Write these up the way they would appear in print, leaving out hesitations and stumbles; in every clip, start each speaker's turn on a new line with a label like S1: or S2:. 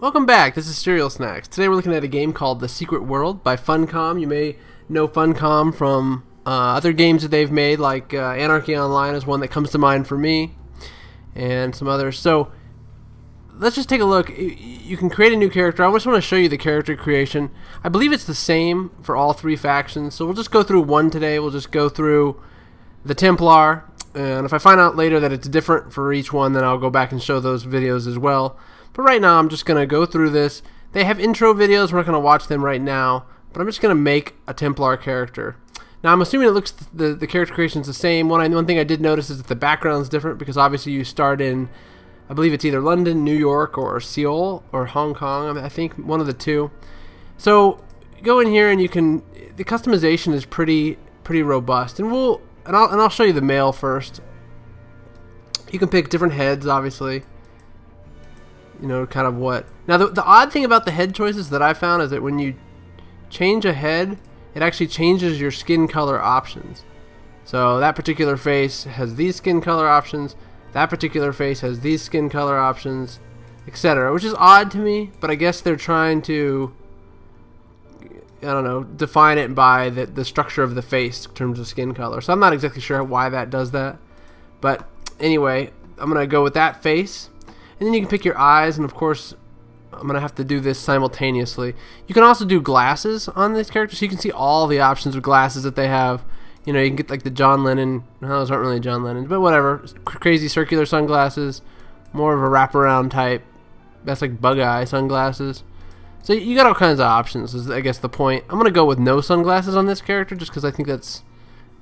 S1: Welcome back, this is CerealSnax. Today we're looking at a game called The Secret World by Funcom. You may know Funcom from other games that they've made, like Anarchy Online is one that comes to mind for me, and some others. So let's just take a look. You can create a new character. I just want to show you the character creation. I believe it's the same for all three factions, so we'll just go through one today. We'll just go through the Templar, and if I find out later that it's different for each one, then I'll go back and show those videos as well. But right now I'm just going to go through this. They have intro videos. We're not going to watch them right now, but I'm just going to make a Templar character. Now I'm assuming it looks the character creation is the same. One thing I did notice is that the background is different, because obviously you start in, I believe it's either London, New York, or Seoul, or Hong Kong. I think one of the two. So go in here and you can, the customization is pretty robust, and I'll show you the male first. You can pick different heads, obviously. You know, kind of what. Now the odd thing about the head choices that I found is that when you change a head, it actually changes your skin color options. So that particular face has these skin color options, that particular face has these skin color options, etc. Which is odd to me, but I guess they're trying to, I don't know, define it by the structure of the face in terms of skin color. So I'm not exactly sure why that does that. But anyway, I'm going to go with that face. And then you can pick your eyes, and of course I'm going to have to do this simultaneously. You can also do glasses on this character, so you can see all the options of glasses that they have. You know, you can get like the John Lennon, no, those aren't really John Lennon's, but whatever, crazy circular sunglasses, more of a wraparound type, that's like bug eye sunglasses. So you got all kinds of options is I guess the point. I'm going to go with no sunglasses on this character just because I think it's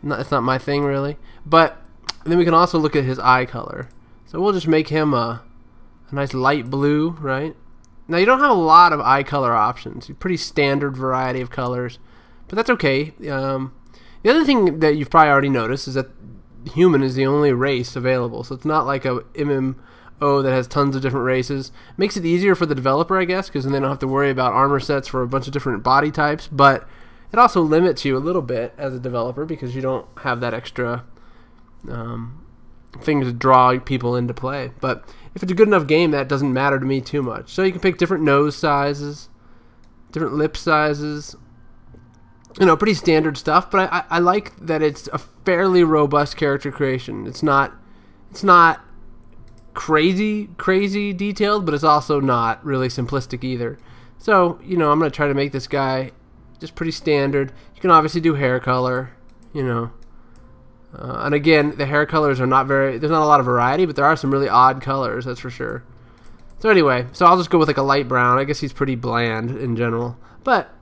S1: not my thing really. But then we can also look at his eye color. So we'll just make him a nice light blue, right? Now you don't have a lot of eye color options. Pretty standard variety of colors, but that's okay. The other thing that you've probably already noticed is that human is the only race available. So it's not like a MMO that has tons of different races. Makes it easier for the developer, I guess, because then they don't have to worry about armor sets for a bunch of different body types. But it also limits you a little bit as a developer because you don't have that extra thing to draw people into play. But if it's a good enough game, that doesn't matter to me too much. So you can pick different nose sizes, different lip sizes, you know, pretty standard stuff. But I like that it's a fairly robust character creation. It's not crazy detailed, but it's also not really simplistic either. So, you know, I'm going to try to make this guy just pretty standard. You can obviously do hair color, you know. And again, the hair colors are not there's not a lot of variety, but there are some really odd colors, that's for sure. So anyway, so I'll just go with like a light brown. I guess he's pretty bland in general. But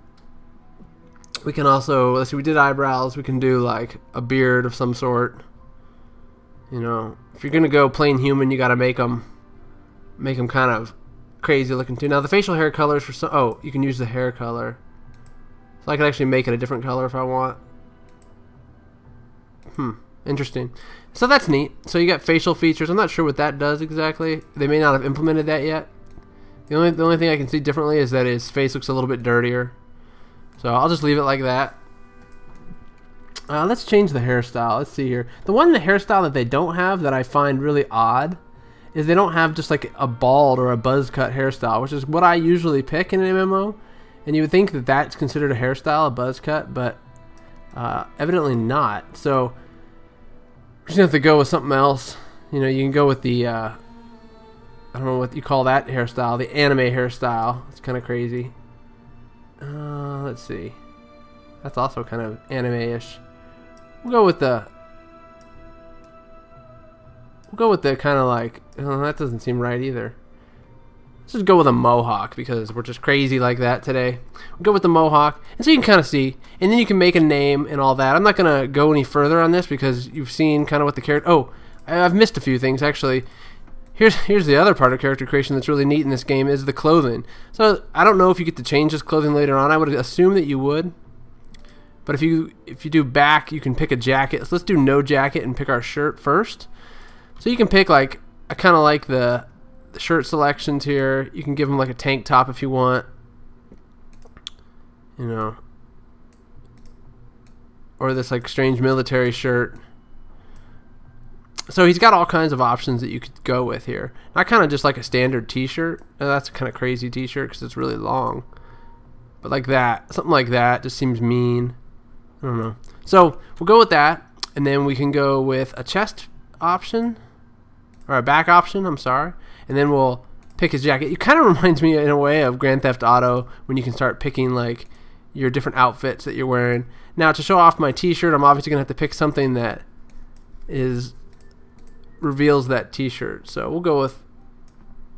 S1: we can also, let's see, we did eyebrows. We can do like a beard of some sort. You know, if you're going to go plain human, you got to make them kind of crazy looking too. Now the facial hair colors for some, oh, you can use the hair color. So I can actually make it a different color if I want. Interesting. So that's neat. So you got facial features. I'm not sure what that does exactly. They may not have implemented that yet. The only thing I can see differently is that his face looks a little bit dirtier. So I'll just leave it like that. Let's change the hairstyle. Let's see here. The hairstyle that they don't have that I find really odd is they don't have just like a bald or a buzz cut hairstyle, which is what I usually pick in an MMO. And you would think that that's considered a hairstyle, a buzz cut, but evidently not. So we're just gonna have to go with something else. You know, you can go with the I don't know what you call that hairstyle, the anime hairstyle. It's kind of crazy. Let's see. That's also kind of anime-ish. We'll go with the kind of like, oh, that doesn't seem right either. Let's just go with a mohawk because we're just crazy like that today. We'll go with the mohawk, and so you can kind of see, and then you can make a name and all that. I'm not going to go any further on this because you've seen kind of what the character... Oh, I've missed a few things, actually. Here's the other part of character creation that's really neat in this game is the clothing. So I don't know if you get to change this clothing later on. I would assume that you would. But if you do back, you can pick a jacket. So let's do no jacket and pick our shirt first. So you can pick, like, I kind of like the shirt selections here. You can give them like a tank top if you want, you know, or this like strange military shirt. So he's got all kinds of options that you could go with here. Not kind of just like a standard t-shirt. That's a kind of crazy t-shirt because it's really long. But like that, something like that just seems mean. I don't know. So we'll go with that, and then we can go with a chest option, or a back option, I'm sorry. And then we'll pick his jacket. It kind of reminds me in a way of Grand Theft Auto when you can start picking like your different outfits that you're wearing. Now to show off my t-shirt, I'm obviously going to have to pick something that reveals that t-shirt. So we'll go with,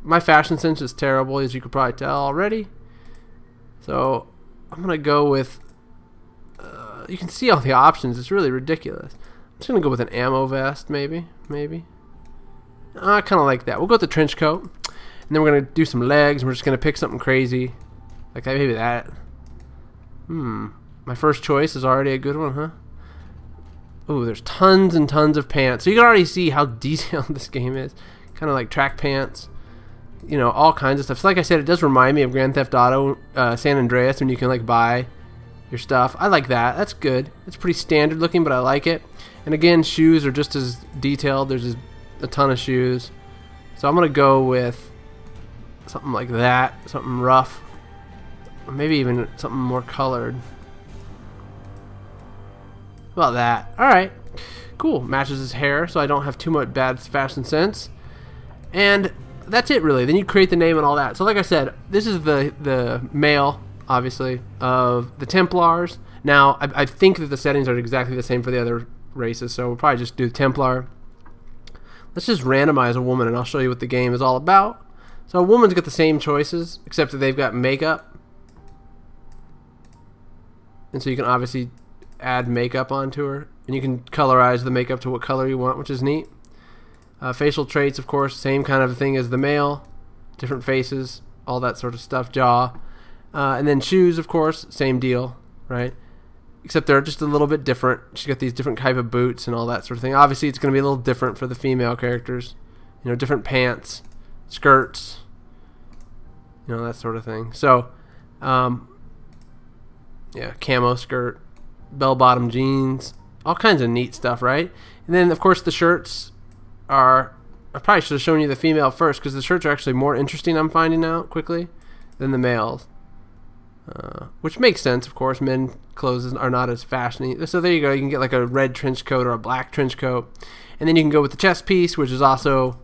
S1: my fashion sense is terrible, as you could probably tell already. So I'm going to go with, you can see all the options. It's really ridiculous. I'm just going to go with an ammo vest, maybe. I kind of like that. We'll go with the trench coat. And then we're going to do some legs. And we're just going to pick something crazy. Like that, maybe that. My first choice is already a good one, huh? Ooh, there's tons and tons of pants. So you can already see how detailed this game is. Kind of like track pants. You know, all kinds of stuff. So like I said, it does remind me of Grand Theft Auto San Andreas when you can like buy your stuff. I like that. That's good. It's pretty standard looking, but I like it. And again, shoes are just as detailed. There's a ton of shoes. So I'm going to go with something like that. Something rough. Or maybe even something more colored. About that. Alright. Cool. Matches his hair, so I don't have too much bad fashion sense. And that's it, really. Then you create the name and all that. So like I said, this is the male, obviously, of the Templars. Now, I think that the settings are exactly the same for the other races, so we'll probably just do Templar. Let's just randomize a woman, and I'll show you what the game is all about. So a woman's got the same choices, except that they've got makeup. And so you can obviously add makeup onto her, and you can colorize the makeup to what color you want, which is neat. Facial traits, of course, same kind of thing as the male, different faces, all that sort of stuff. Jaw, and then shoes, of course, same deal, right? Except they're just a little bit different. She's got these different type of boots and all that sort of thing. Obviously, it's going to be a little different for the female characters. You know, different pants, skirts, you know, that sort of thing. So, yeah, camo skirt, bell-bottom jeans, all kinds of neat stuff, right? And then, of course, the shirts are, I probably should have shown you the female first, because the shirts are actually more interesting, I'm finding out quickly, than the males. Which makes sense, of course. Men clothes are not as fashionable. So there you go. You can get like a red trench coat or a black trench coat. And then you can go with the chest piece, which is also,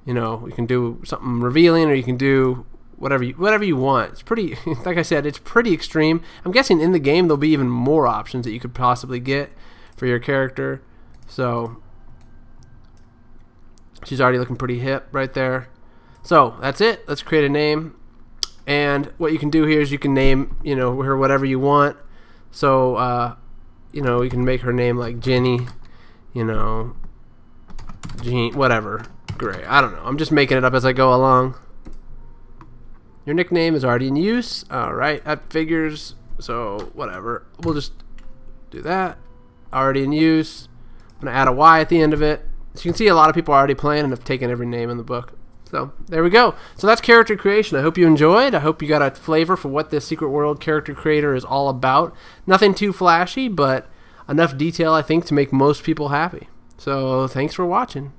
S1: you know, you can do something revealing, or you can do whatever you want. It's pretty, like I said, it's pretty extreme. I'm guessing in the game there'll be even more options that you could possibly get for your character. So she's already looking pretty hip right there. So that's it. Let's create a name. And what you can do here is you can name, you know, her whatever you want. So, you know, you can make her name like Jenny, you know, Jean, whatever. Great. I don't know. I'm just making it up as I go along. Your nickname is already in use. Alright, that figures. So, whatever. We'll just do that. Already in use. I'm going to add a Y at the end of it. So you can see a lot of people are already playing and have taken every name in the book. So, there we go. So that's character creation. I hope you enjoyed. I hope you got a flavor for what this Secret World character creator is all about. Nothing too flashy, but enough detail, I think, to make most people happy. So, thanks for watching.